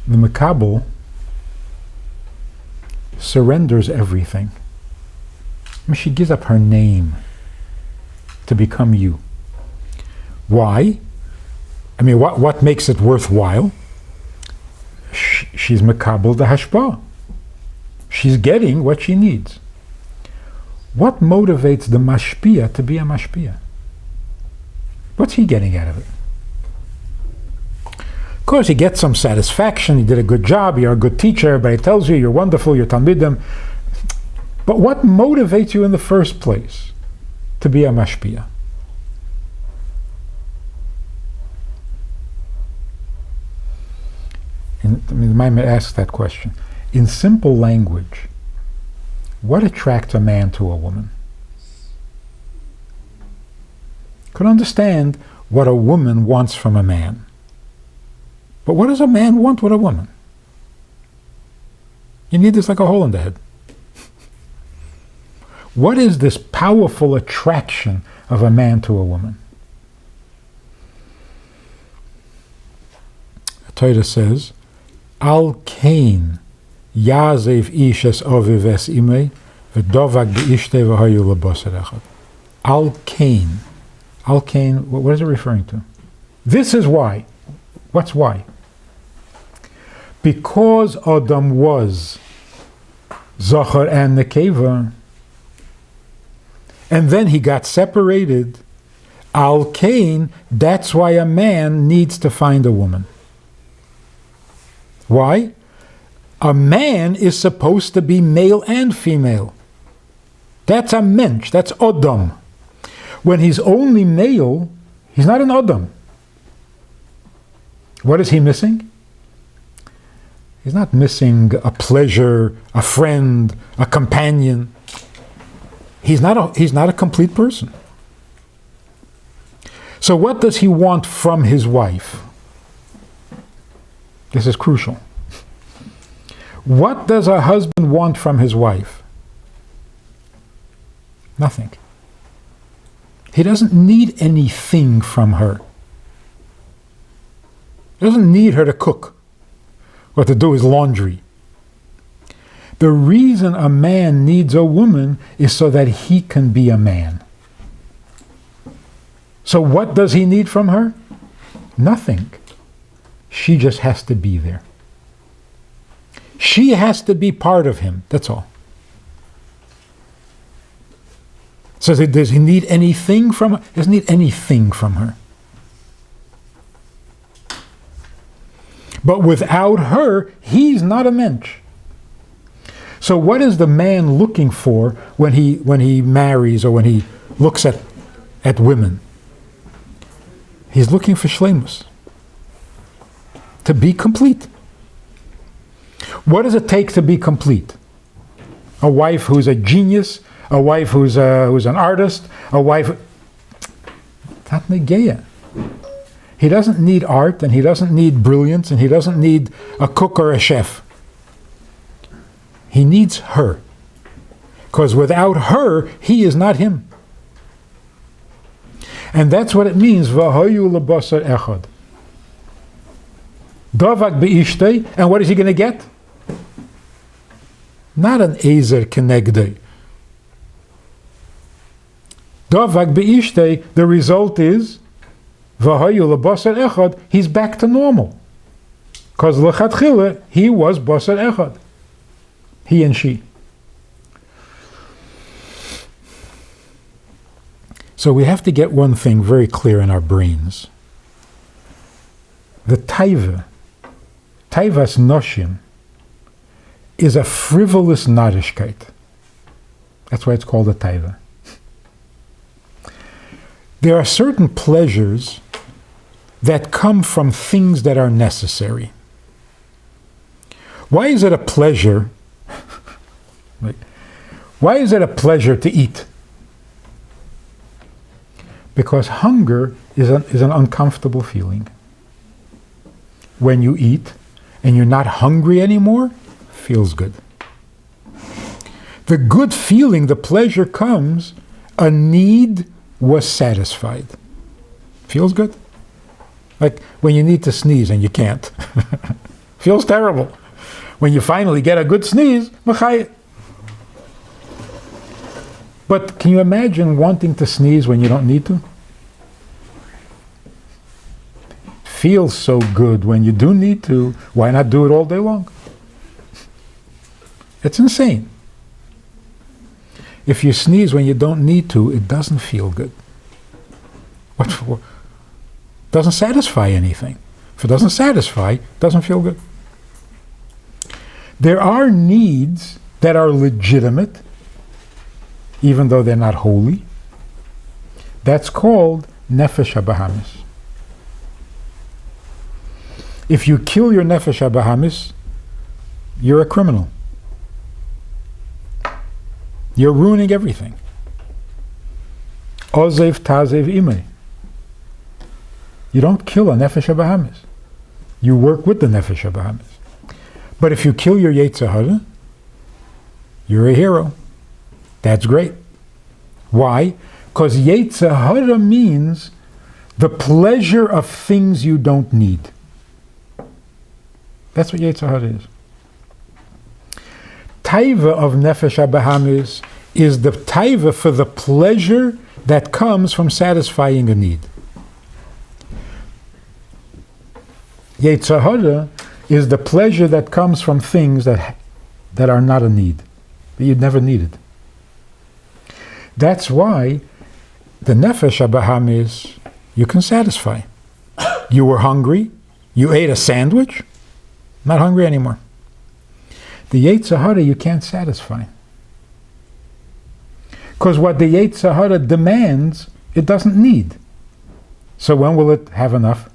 The Makabel surrenders everything. I mean, she gives up her name to become you. Why? I mean, what makes it worthwhile? She's Makabel the Hashpa'ah. She's getting what she needs. What motivates the Mashpia to be a Mashpia? What's he getting out of it? Of course, he gets some satisfaction. He did a good job. You're a good teacher. Everybody tells you you're wonderful. You're Talmidim. But what motivates you in the first place to be a Mashpia? The Maamar asks that question. In simple language, what attracts a man to a woman? Could understand what a woman wants from a man. But what does a man want with a woman? You need this like a hole in the head. What is this powerful attraction of a man to a woman? The Torah says, Al Kain Yazev Ishes Ovives Imei V'dovak Be'ishtei V'hayu L'boser Echad. Al Kain. Al Kain, what is it referring to? This is why. What's why? Because Adam was Zachar and Nekeva, and then he got separated, Al Kain, that's why a man needs to find a woman. Why? A man is supposed to be male and female. That's a mensch, that's Adam. When he's only male, he's not an Adam. What is he missing? He's not missing a pleasure, a friend, a companion. He's not a complete person. So what does he want from his wife? This is crucial. What does a husband want from his wife? Nothing. He doesn't need anything from her. He doesn't need her to cook or to do his laundry. The reason a man needs a woman is so that he can be a man. So what does he need from her? Nothing. She just has to be there. She has to be part of him. That's all. So does he need anything from her? He doesn't need anything from her. But without her, he's not a mensch. So what is the man looking for when he marries or when he looks at women? He's looking for shleimus. To be complete. What does it take to be complete? A wife who's a genius, a wife who's an artist, a wife... Not negeya. He doesn't need art, and he doesn't need brilliance, and he doesn't need a cook or a chef. He needs her. Because without her, he is not him. And that's what it means, V'hayu l'boser echad. Dovak be'ishtei, and what is he going to get? Not an ezer kenegdei. Dovak be'ishtei, the result is V'hayu l'boser echad, he's back to normal. Because l'chatchila, he was boser echad. He and she. So we have to get one thing very clear in our brains. The taivas noshim, is a frivolous narishkeit. That's why it's called a taiva. There are certain pleasures that come from things that are necessary. Why is it a pleasure? Why is it a pleasure to eat? Because hunger is an uncomfortable feeling. When you eat and you're not hungry anymore, feels good. The good feeling, the pleasure comes, a need was satisfied. Feels good. Like when you need to sneeze and you can't. Feels terrible. When you finally get a good sneeze, machayit. But can you imagine wanting to sneeze when you don't need to? Feels so good when you do need to. Why not do it all day long? It's insane. If you sneeze when you don't need to, it doesn't feel good. What for? Doesn't satisfy anything. If it doesn't satisfy, it doesn't feel good. There are needs that are legitimate, even though they're not holy. That's called nefesh habahamis. If you kill your nefesh habahamis, you're a criminal. You're ruining everything. Ozev tazev imei. You don't kill a nefesh habahamis. You work with the nefesh habahamis. But if you kill your Yetzer Hara, you're a hero. That's great. Why? Because Yetzer Hara means the pleasure of things you don't need. That's what Yetzer Hara is. Taiva of Nefesh HaBahamis is the taiva for the pleasure that comes from satisfying a need. Yetzer Hara is the pleasure that comes from things that are not a need, that you never needed. That's why the Nefesh HaBahamis you can satisfy. You were hungry, you ate a sandwich, not hungry anymore. The Yetzer Hara you can't satisfy. Because what the Yetzer Hara demands, it doesn't need. So when will it have enough?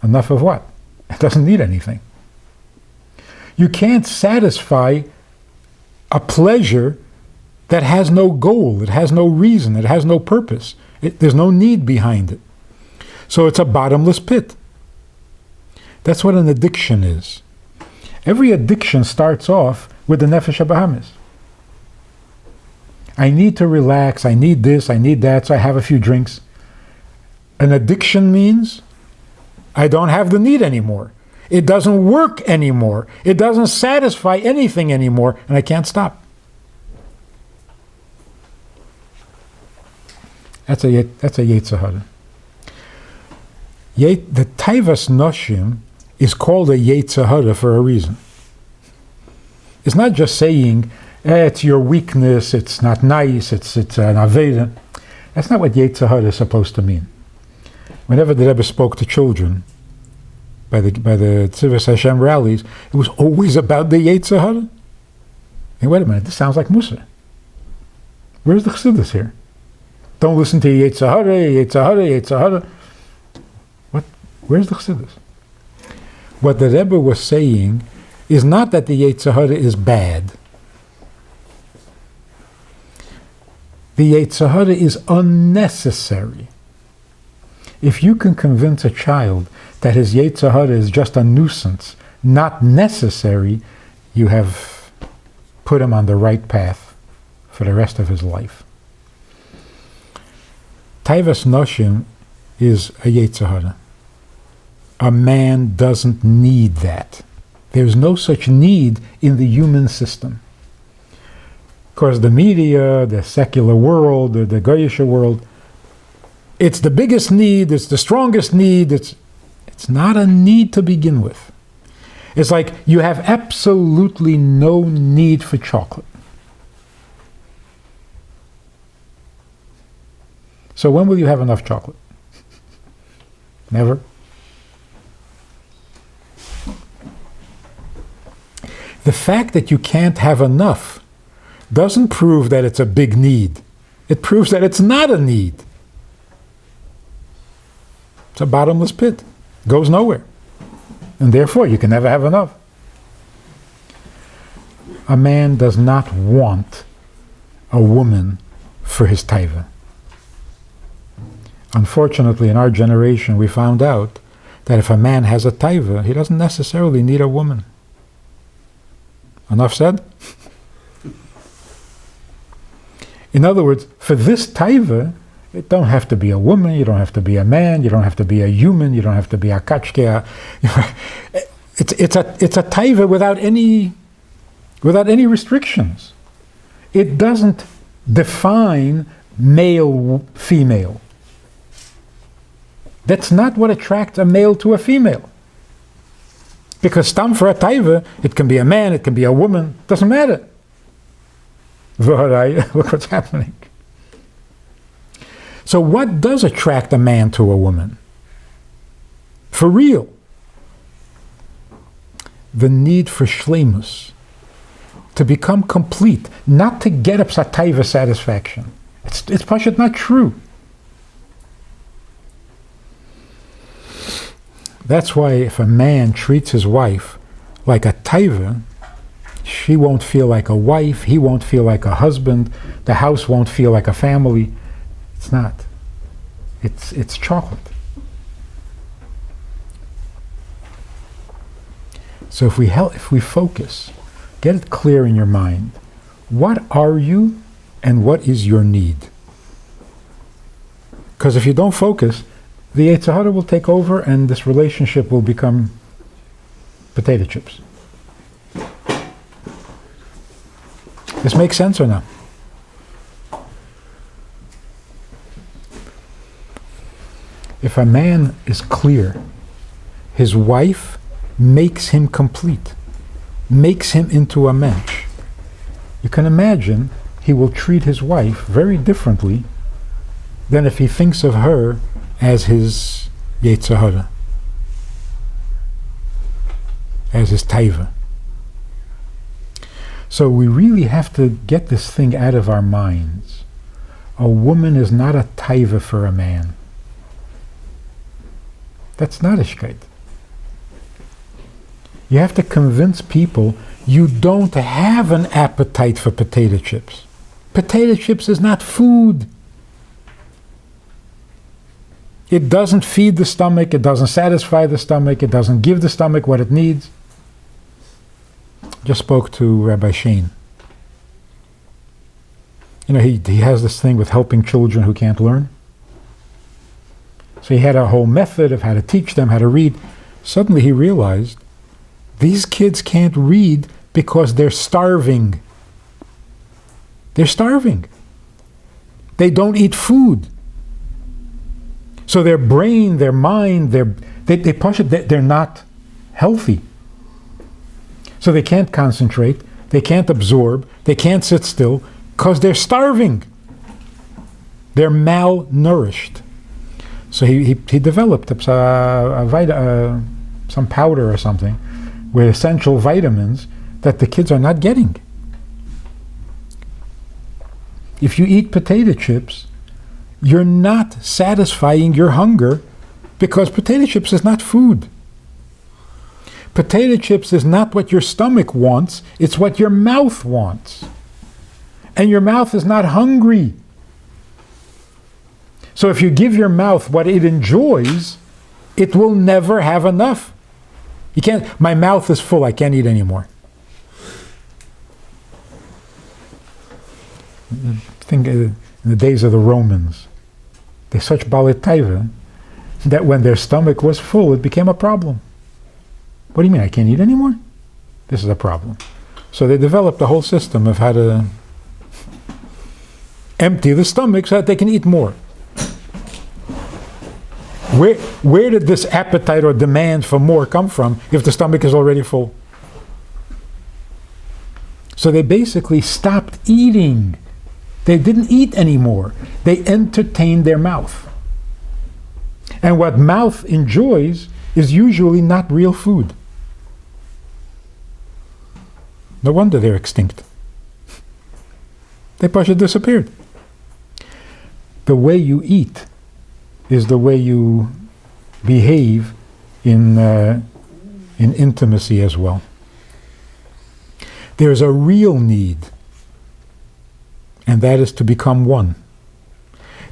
Enough of what? It doesn't need anything. You can't satisfy a pleasure that has no goal, it has no reason, it has no purpose. There's no need behind it. So it's a bottomless pit. That's what an addiction is. Every addiction starts off with the Nefesh HaBahamis. I need to relax, I need this, I need that, so I have a few drinks. An addiction means I don't have the need anymore. It doesn't work anymore. It doesn't satisfy anything anymore, and I can't stop. That's a Yetzer Hara. The Taivas Noshim is called a Yetzer Hara for a reason. It's not just saying, it's your weakness, it's not nice, it's an Aveda. That's not what Yetzer Hara is supposed to mean. Whenever the Rebbe spoke to children by the Tzivos Hashem rallies, it was always about the Yetzer Hara. Hey, wait a minute, this sounds like Musa. Where's the Chassidus here? Don't listen to Yetzer Hara, Yetzer Hara, Yetzer Hara. What? Where's the Chassidus? What the Rebbe was saying is not that the Yetzer Hara is bad. The Yetzer Hara is unnecessary. If you can convince a child that his Yetzer Hara is just a nuisance, not necessary, you have put him on the right path for the rest of his life. Taivas Noshim is a Yetzer Hara. A man doesn't need that. There's no such need in the human system. Of course, the media, the secular world, the Goyish world, it's the biggest need, it's the strongest need, it's not a need to begin with. It's like you have absolutely no need for chocolate. So when will you have enough chocolate? Never. The fact that you can't have enough doesn't prove that it's a big need. It proves that it's not a need. It's a bottomless pit. Goes nowhere. And therefore, you can never have enough. A man does not want a woman for his taiva. Unfortunately, in our generation, we found out that if a man has a taiva, he doesn't necessarily need a woman. Enough said? In other words, for this taiva, It don't have to be a woman, you don't have to be a man, you don't have to be a human, you don't have to be a kachke. It's a taiva without any restrictions. It doesn't define male, female. That's not what attracts a male to a female. Because stam for a taiva, it can be a man, it can be a woman, doesn't matter. Look what's happening. So what does attract a man to a woman? For real. The need for shleimus. To become complete. Not to get up sataiva satisfaction. It's pashut not true. That's why if a man treats his wife like a taiva, she won't feel like a wife, he won't feel like a husband, the house won't feel like a family. It's not. It's chocolate. So if we focus, get it clear in your mind. What are you and what is your need? Because if you don't focus, the Sahara will take over and this relationship will become potato chips. This makes sense or not? If a man is clear, his wife makes him complete, makes him into a mensch. You can imagine he will treat his wife very differently than if he thinks of her as his Yetzer Hara, as his taiva. So we really have to get this thing out of our minds. A woman is not a taiva for a man. That's not a shkeit. You have to convince people you don't have an appetite for potato chips. Potato chips is not food. It doesn't feed the stomach, it doesn't satisfy the stomach, it doesn't give the stomach what it needs. Just spoke to Rabbi Shane. You know, he has this thing with helping children who can't learn. So he had a whole method of how to teach them how to read. Suddenly he realized these kids can't read because they're starving. They're starving. They don't eat food. So their brain, their mind, they push it, they're not healthy. So they can't concentrate, they can't absorb, they can't sit still because they're starving. They're malnourished. So he developed some powder or something with essential vitamins that the kids are not getting. If you eat potato chips, you're not satisfying your hunger because potato chips is not food. Potato chips is not what your stomach wants, it's what your mouth wants. And your mouth is not hungry. So if you give your mouth what it enjoys, it will never have enough. You can't, my mouth is full, I can't eat anymore. Think in the days of the Romans, they're such balet taiva that when their stomach was full, it became a problem. What do you mean, I can't eat anymore? This is a problem. So they developed a whole system of how to empty the stomach so that they can eat more. Where did this appetite or demand for more come from if the stomach is already full? So they basically stopped eating. They didn't eat anymore. They entertained their mouth. And what mouth enjoys is usually not real food. No wonder they're extinct. They partially disappeared. The way you eat is the way you behave in intimacy as well. There's a real need, and that is to become one.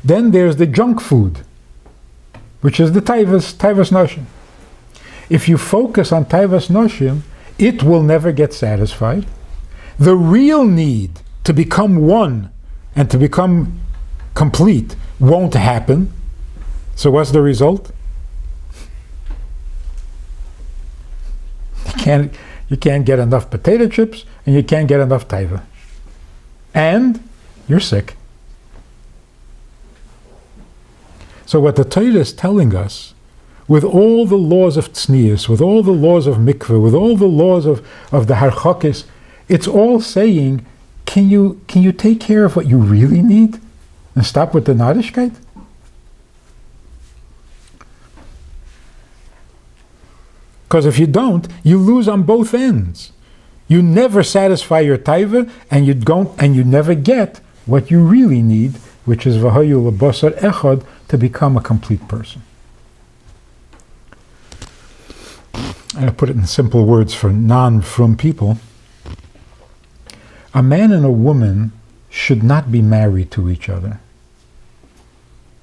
Then there's the junk food, which is the taivas noshim. If you focus on taivas noshim, it will never get satisfied. The real need to become one and to become complete won't happen. So what's the result? You can't get enough potato chips, and you can't get enough taiva. And you're sick. So what the Torah is telling us, with all the laws of tznius, with all the laws of mikveh, with all the laws of the harchakis, it's all saying, can you take care of what you really need and stop with the narishkeit? Because if you don't, you lose on both ends. You never satisfy your taiva, and you never get what you really need, which is v'hayu lebasar echad, to become a complete person. And I put it in simple words for non-frum people. A man and a woman should not be married to each other.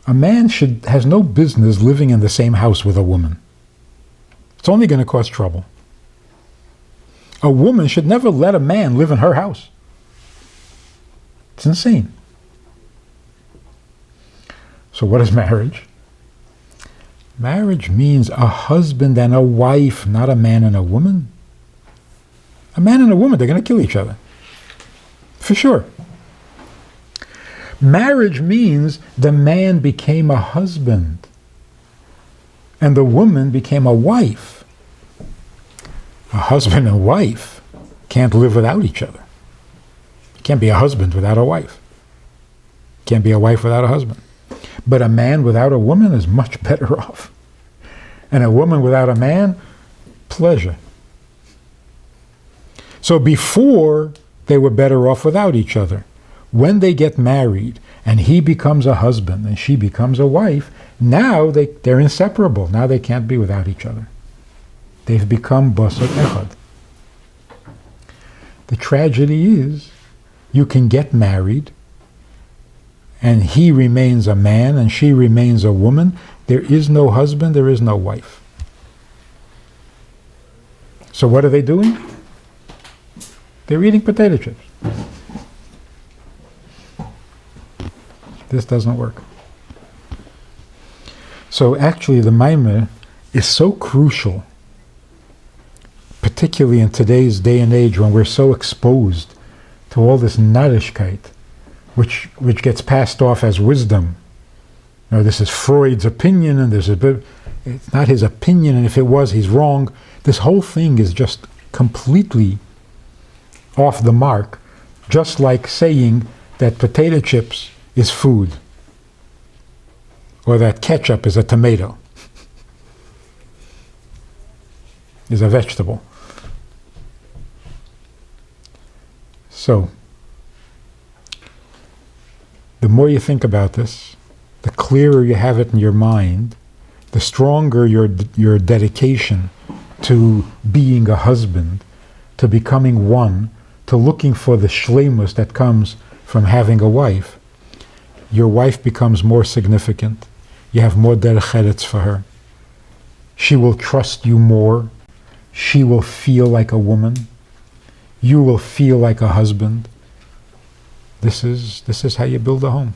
A man has no business living in the same house with a woman. It's only going to cause trouble. A woman should never let a man live in her house. It's insane. So what is marriage? Marriage means a husband and a wife, not a man and a woman. A man and a woman, they're going to kill each other. For sure. Marriage means the man became a husband and the woman became a wife. A husband and wife can't live without each other. You can't be a husband without a wife. You can't be a wife without a husband. But a man without a woman is much better off. And a woman without a man, pleasure. So before, they were better off without each other. When they get married and he becomes a husband and she becomes a wife, now they're inseparable. Now they can't be without each other. They've become basar echad. The tragedy is, you can get married and he remains a man and she remains a woman. There is no husband, there is no wife. So what are they doing? They're eating potato chips. This doesn't work. So actually the Maamar is so crucial, particularly in today's day and age when we're so exposed to all this narishkeit, which gets passed off as wisdom. You know, this is Freud's opinion, and it's not his opinion, and if it was, he's wrong. This whole thing is just completely off the mark, just like saying that potato chips is food, or that ketchup is a tomato, is a vegetable. So, the more you think about this, the clearer you have it in your mind, the stronger your dedication to being a husband, to becoming one, to looking for the shleimus that comes from having a wife. Your wife becomes more significant. You have more derech eretz for her. She will trust you more. She will feel like a woman. You will feel like a husband. This is how you build a home.